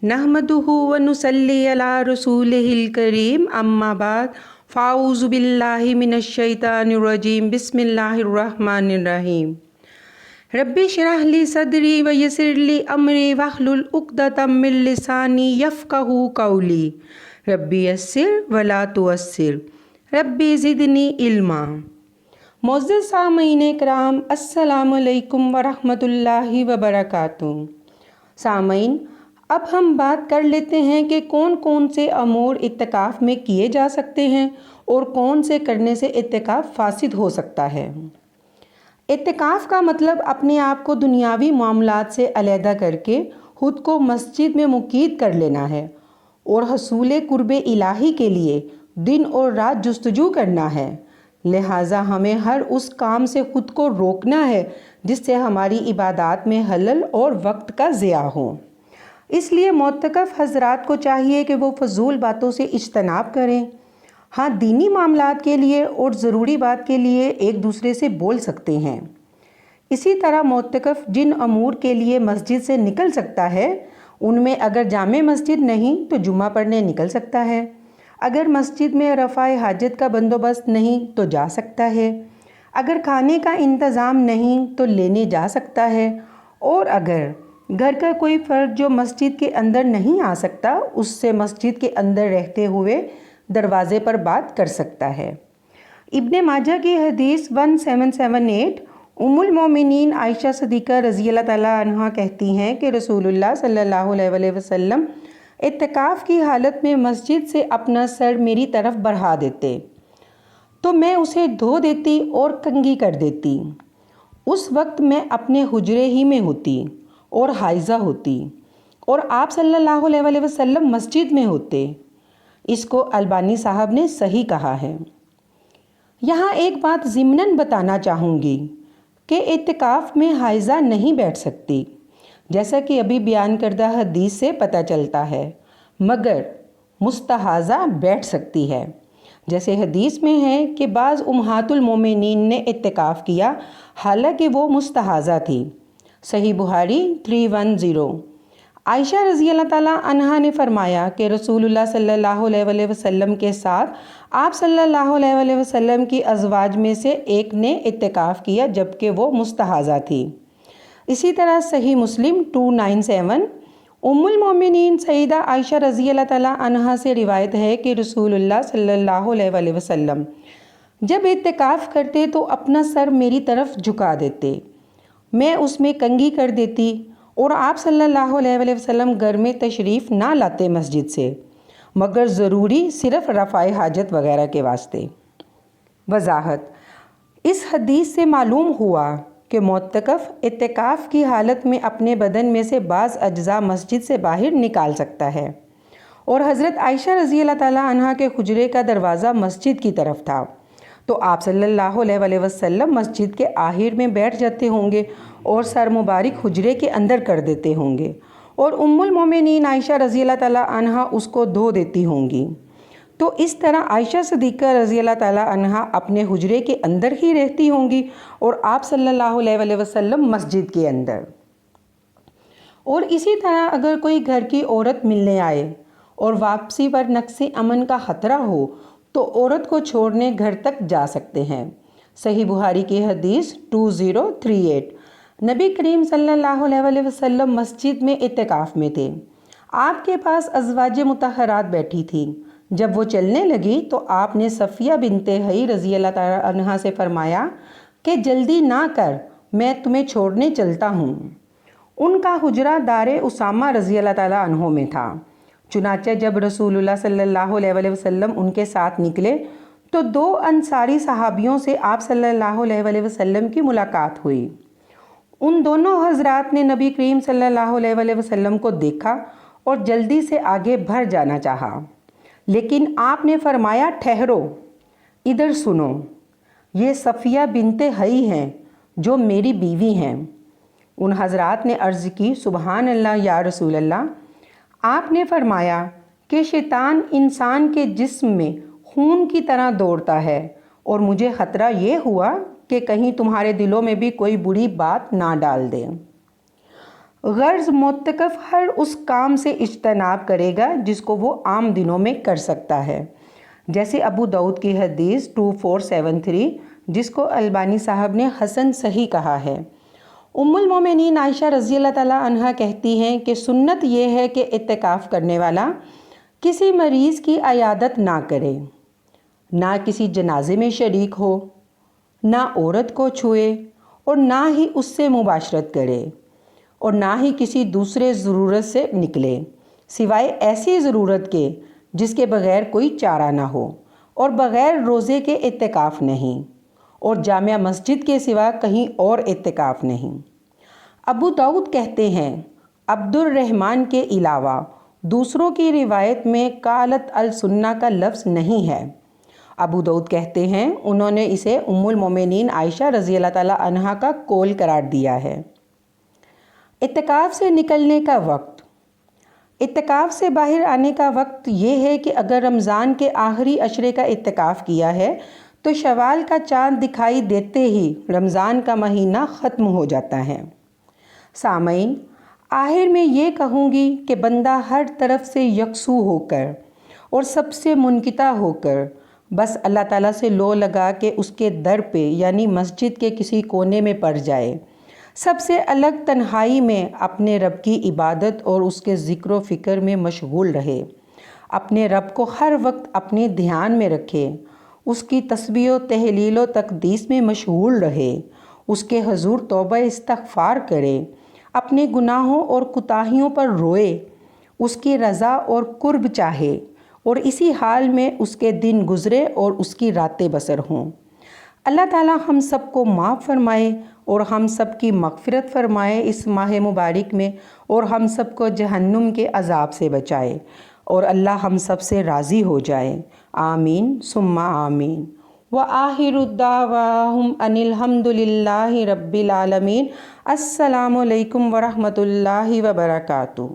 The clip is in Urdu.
نحمدہ ونصلی علی رسولہ الکریم اما بعد فاعوذ باللہ من الشیطان الرجیم بسم اللہ الرحمن الرحیم رب اشرح لی صدری ویسر لی امری واحلل عقدۃ من لسانی یفقہوا قولی ربی یسر ولا تعسر ربی زدنی علما۔ معزز سامعین کرام، السلام علیکم ورحمۃ اللہ وبرکاتہ۔ سامعین، اب ہم بات کر لیتے ہیں کہ کون کون سے امور اعتکاف میں کیے جا سکتے ہیں اور کون سے کرنے سے اعتکاف فاسد ہو سکتا ہے۔ اعتکاف کا مطلب اپنے آپ کو دنیاوی معاملات سے علیحدہ کر کے خود کو مسجد میں مقید کر لینا ہے اور حصول قرب الہی کے لیے دن اور رات جستجو کرنا ہے۔ لہٰذا ہمیں ہر اس کام سے خود کو روکنا ہے جس سے ہماری عبادات میں خلل اور وقت کا ضیاع ہو۔ اس لیے معتکف حضرات کو چاہیے کہ وہ فضول باتوں سے اجتناب کریں۔ ہاں، دینی معاملات کے لیے اور ضروری بات کے لیے ایک دوسرے سے بول سکتے ہیں۔ اسی طرح معتکف جن امور کے لیے مسجد سے نکل سکتا ہے ان میں اگر جامع مسجد نہیں تو جمعہ پڑھنے نکل سکتا ہے، اگر مسجد میں رفع حاجت کا بندوبست نہیں تو جا سکتا ہے، اگر کھانے کا انتظام نہیں تو لینے جا سکتا ہے، اور اگر گھر کا کوئی فرد جو مسجد کے اندر نہیں آ سکتا اس سے مسجد کے اندر رہتے ہوئے دروازے پر بات کر سکتا ہے۔ ابن ماجہ کی حدیث 1778 ام المومنین عائشہ صدیقہ رضی اللہ تعالیٰ عنہا کہتی ہیں کہ رسول اللہ صلی اللہ علیہ وسلم اعتکاف کی حالت میں مسجد سے اپنا سر میری طرف بڑھا دیتے تو میں اسے دھو دیتی اور کنگھی کر دیتی۔ اس وقت میں اپنے حجرے ہی میں ہوتی اور حائضہ ہوتی اور آپ صلی اللہ علیہ وسلم مسجد میں ہوتے۔ اس کو البانی صاحب نے صحیح کہا ہے۔ یہاں ایک بات ضمناً بتانا چاہوں گی کہ اعتکاف میں حائضہ نہیں بیٹھ سکتی، جیسا کہ ابھی بیان کردہ حدیث سے پتہ چلتا ہے، مگر مستحاضہ بیٹھ سکتی ہے۔ جیسے حدیث میں ہے کہ بعض امہات المومنین نے اعتکاف کیا حالانکہ وہ مستحاضہ تھی۔ صحیح بخاری 310۔ عائشہ رضی اللہ تعالیٰ عنہا نے فرمایا کہ رسول اللہ صلی اللہ علیہ وسلم کے ساتھ آپ صلی اللہ علیہ وسلم کی ازواج میں سے ایک نے اعتکاف کیا جبکہ وہ مستحاضہ تھی۔ اسی طرح صحیح مسلم 297 ام المومنین سیدہ عائشہ رضی اللہ تعالیٰ عنہا سے روایت ہے کہ رسول اللہ صلی اللہ علیہ وسلم جب اعتکاف کرتے تو اپنا سر میری طرف جھکا دیتے، میں اس میں کنگھی کر دیتی اور آپ صلی اللہ علیہ وسلم گھر میں تشریف نہ لاتے مسجد سے، مگر ضروری صرف رفع حاجت وغیرہ کے واسطے۔ وضاحت: اس حدیث سے معلوم ہوا کہ معتکف اعتکاف کی حالت میں اپنے بدن میں سے بعض اجزاء مسجد سے باہر نکال سکتا ہے، اور حضرت عائشہ رضی اللہ تعالیٰ عنہا کے حجرے کا دروازہ مسجد کی طرف تھا تو آپ صلی اللہ علیہ وسلم مسجد کے آخر میں بیٹھ جاتے ہوں گے اور سر مبارک حجرے کے اندر کر دیتے ہوں گے، اور ام المومنین عائشہ رضی اللہ تعالیٰ عنہا اس کو دھو دیتی ہوں گی۔ تو اس طرح عائشہ صدیقہ رضی اللہ تعالیٰ عنہا اپنے حجرے کے اندر ہی رہتی ہوں گی اور آپ صلی اللہ علیہ وسلم مسجد کے اندر۔ اور اسی طرح اگر کوئی گھر کی عورت ملنے آئے اور واپسی پر نقص امن کا خطرہ ہو تو عورت کو چھوڑنے گھر تک جا سکتے ہیں۔ صحیح بخاری کی حدیث 2038۔ نبی کریم صلی اللہ علیہ وسلم مسجد میں اعتکاف میں تھے۔ آپ کے پاس ازواج مطہرات بیٹھی تھیں۔ جب وہ چلنے لگی تو آپ نے صفیہ بنت حیی رضی اللہ تعالیٰ عنہا سے فرمایا کہ جلدی نہ کر، میں تمہیں چھوڑنے چلتا ہوں۔ ان کا حجرہ دار اسامہ رضی اللہ تعالیٰ عنہ میں تھا۔ چنانچہ جب رسول اللہ صلی اللہ علیہ وسلم ان کے ساتھ نکلے تو دو انصاری صحابیوں سے آپ صلی اللہ علیہ وسلم کی ملاقات ہوئی۔ ان دونوں حضرات نے نبی کریم صلی اللہ علیہ وسلم کو دیکھا اور جلدی سے آگے بڑھ جانا چاہا، لیکن آپ نے فرمایا، ٹھہرو، ادھر سنو، یہ صفیہ بنت حیی ہیں جو میری بیوی ہیں۔ ان حضرات نے عرض کی، سبحان اللہ یا رسول اللہ۔ آپ نے فرمایا کہ شیطان انسان کے جسم میں خون کی طرح دوڑتا ہے اور مجھے خطرہ یہ ہوا کہ کہیں تمہارے دلوں میں بھی کوئی بری بات نہ ڈال دے۔ غرض معتکف ہر اس کام سے اجتناب کرے گا جس کو وہ عام دنوں میں کر سکتا ہے، جیسے ابو داؤد کی حدیث 2473 جس کو البانی صاحب نے حسن صحیح کہا ہے۔ ام المومنین عائشہ رضی اللہ تعالیٰ عنہا کہتی ہیں کہ سنت یہ ہے کہ اعتکاف کرنے والا کسی مریض کی عیادت نہ کرے، نہ کسی جنازے میں شریک ہو، نہ عورت کو چھوئے اور نہ ہی اس سے مباشرت کرے، اور نہ ہی کسی دوسرے ضرورت سے نکلے سوائے ایسی ضرورت کے جس کے بغیر کوئی چارہ نہ ہو، اور بغیر روزے کے اعتکاف نہیں، اور جامع مسجد کے سوا کہیں اور اعتکاف نہیں۔ ابو داؤد کہتے ہیں عبد الرحمن کے علاوہ دوسروں کی روایت میں قالت السنہ کا لفظ نہیں ہے۔ ابو داؤد کہتے ہیں انہوں نے اسے ام المومنین عائشہ رضی اللہ تعالیٰ عنہا کا قول قرار دیا ہے۔ اعتکاف سے نکلنے کا وقت۔ اعتکاف سے باہر آنے کا وقت یہ ہے کہ اگر رمضان کے آخری عشرے کا اعتکاف کیا ہے تو شوال کا چاند دکھائی دیتے ہی رمضان کا مہینہ ختم ہو جاتا ہے۔ سامعین، آخر میں یہ کہوں گی کہ بندہ ہر طرف سے یکسو ہو کر اور سب سے منقطع ہو کر بس اللہ تعالیٰ سے لو لگا کہ اس کے در پہ یعنی مسجد کے کسی کونے میں پڑ جائے، سب سے الگ تنہائی میں اپنے رب کی عبادت اور اس کے ذکر و فکر میں مشغول رہے، اپنے رب کو ہر وقت اپنے دھیان میں رکھے، اس کی تسبیح و تہلیل و تقدیس میں مشغول رہے، اس کے حضور توبہ استغفار کرے، اپنے گناہوں اور کوتاہیوں پر روئے، اس کی رضا اور قرب چاہے، اور اسی حال میں اس کے دن گزرے اور اس کی راتیں بسر ہوں۔ اللہ تعالیٰ ہم سب کو معاف فرمائے اور ہم سب کی مغفرت فرمائے اس ماہ مبارک میں، اور ہم سب کو جہنم کے عذاب سے بچائے، اور اللہ ہم سب سے راضی ہو جائے۔ آمین ثم آمین۔ وآخر دعواہم ان الحمد للہ رب العالمین۔ السلام علیکم ورحمۃ اللہ وبرکاتہ۔